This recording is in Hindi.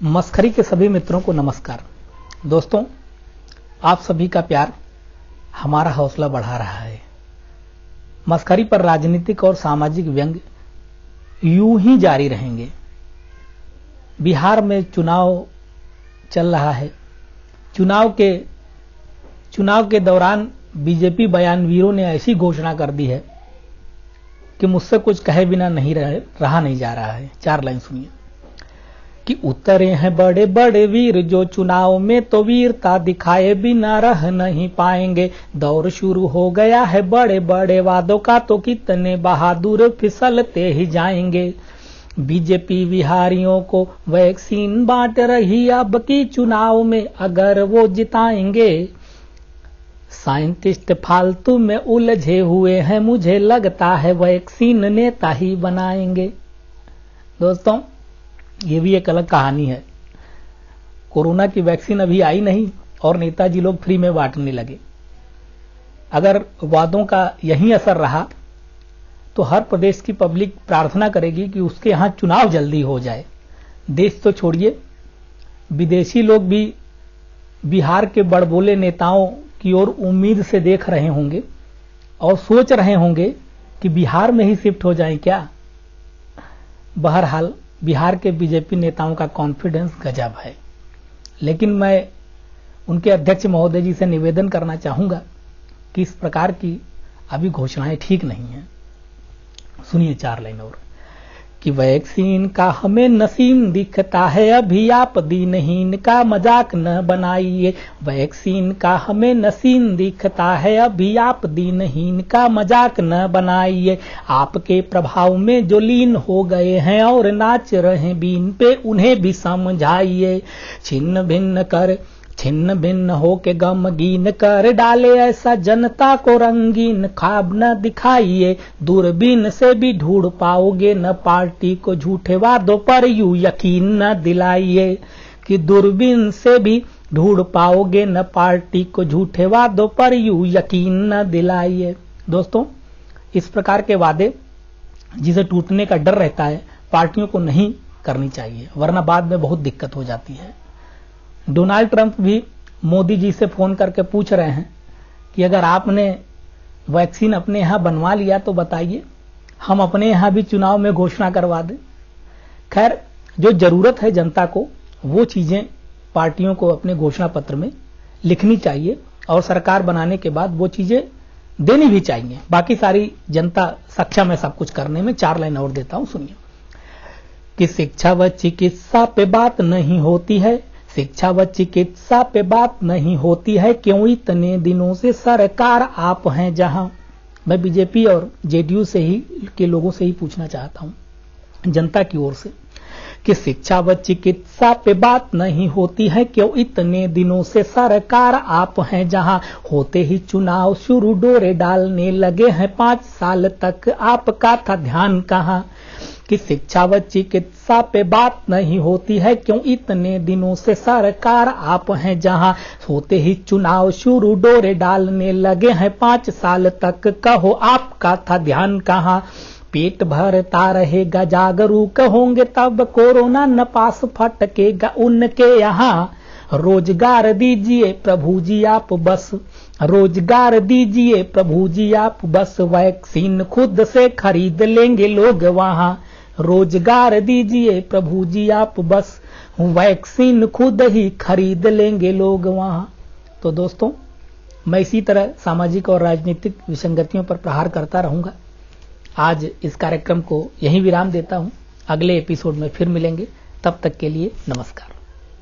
मस्खरी के सभी मित्रों को नमस्कार। दोस्तों, आप सभी का प्यार हमारा हौसला बढ़ा रहा है। मस्खरी पर राजनीतिक और सामाजिक व्यंग यूं ही जारी रहेंगे। बिहार में चुनाव चल रहा है। चुनाव के दौरान बीजेपी बयानवीरों ने ऐसी घोषणा कर दी है कि मुझसे कुछ कहे बिना रहा नहीं जा रहा है। 4 लाइन सुनिए कि उतरे हैं बड़े बड़े वीर जो चुनाव में तो वीरता दिखाए बिना रह नहीं पाएंगे। दौर शुरू हो गया है बड़े बड़े वादों का तो कितने बहादुर फिसलते ही जाएंगे। बीजेपी बिहारियों को वैक्सीन बांट रही अब की चुनाव में अगर वो जिताएंगे। साइंटिस्ट फालतू में उलझे हुए हैं, मुझे लगता है वैक्सीन नेता ही बनाएंगे। दोस्तों, ये भी एक अलग कहानी है। कोरोना की वैक्सीन अभी आई नहीं और नेताजी लोग फ्री में बांटने लगे। अगर वादों का यही असर रहा तो हर प्रदेश की पब्लिक प्रार्थना करेगी कि उसके यहां चुनाव जल्दी हो जाए। देश तो छोड़िए, विदेशी लोग भी बिहार के बड़बोले नेताओं की ओर उम्मीद से देख रहे होंगे और सोच रहे होंगे कि बिहार में ही शिफ्ट हो जाएं क्या। बहरहाल बिहार के बीजेपी नेताओं का कॉन्फिडेंस गजब है, लेकिन मैं उनके अध्यक्ष महोदय जी से निवेदन करना चाहूंगा कि इस प्रकार की अभी घोषणाएं ठीक नहीं हैं। सुनिए 4 लाइन और कि वैक्सीन का हमें नसीम दिखता है, अभी आप दीनहीन का मजाक न बनाइए। वैक्सीन का हमें नसीम दिखता है, अभी आप दीनहीन का मजाक न बनाइए। आपके प्रभाव में जो लीन हो गए हैं और नाच रहे बीन पे, उन्हें भी समझाइए। छिन्न भिन्न हो के गमगीन कर डाले ऐसा जनता को रंगीन ख्वाब न दिखाइए। दूरबीन से भी ढूंढ पाओगे न पार्टी को झूठे वादों पर यूं यकीन न दिलाइए। कि दूरबीन से भी ढूंढ पाओगे न पार्टी को झूठे वादों पर यूं यकीन न दिलाइए। दोस्तों, इस प्रकार के वादे जिसे टूटने का डर रहता है, पार्टियों को नहीं करनी चाहिए, वरना बाद में बहुत दिक्कत हो जाती है। डोनाल्ड ट्रंप भी मोदी जी से फोन करके पूछ रहे हैं कि अगर आपने वैक्सीन अपने यहां बनवा लिया तो बताइए, हम अपने यहां भी चुनाव में घोषणा करवा दें। खैर, जो जरूरत है जनता को, वो चीजें पार्टियों को अपने घोषणा पत्र में लिखनी चाहिए और सरकार बनाने के बाद वो चीजें देनी भी चाहिए। बाकी सारी जनता सक्षम है सब कुछ करने में। 4 लाइन और देता हूं, सुनिए कि शिक्षा व चिकित्सा पे बात नहीं होती है, शिक्षा व चिकित्सा पे बात नहीं होती है, क्यों इतने दिनों से सरकार आप हैं जहां। मैं बीजेपी और जेडीयू से ही के लोगों से ही पूछना चाहता हूं, जनता की ओर से, कि शिक्षा व चिकित्सा पे बात नहीं होती है, क्यों इतने दिनों से सरकार आप हैं जहां। होते ही चुनाव शुरू डोरे डालने लगे हैं, 5 साल तक आपका था ध्यान कहां। कि शिक्षा व चिकित्सा पे बात नहीं होती है, क्यों इतने दिनों से सरकार आप हैं जहां। होते ही चुनाव शुरू डोरे डालने लगे हैं, 5 साल तक कहो आपका था ध्यान कहां। पेट भरता रहेगा जागरूक होंगे तब कोरोना न पास फटकेगा उनके यहां। रोजगार दीजिए प्रभु जी आप बस, रोजगार दीजिए प्रभु जी आप बस, वैक्सीन खुद से खरीद लेंगे लोग वहां। रोजगार दीजिए प्रभु जी आप बस, वैक्सीन खुद ही खरीद लेंगे लोग वहां। तो दोस्तों, मैं इसी तरह सामाजिक और राजनीतिक विसंगतियों पर प्रहार करता रहूंगा। आज इस कार्यक्रम को यहीं विराम देता हूं। अगले एपिसोड में फिर मिलेंगे, तब तक के लिए नमस्कार।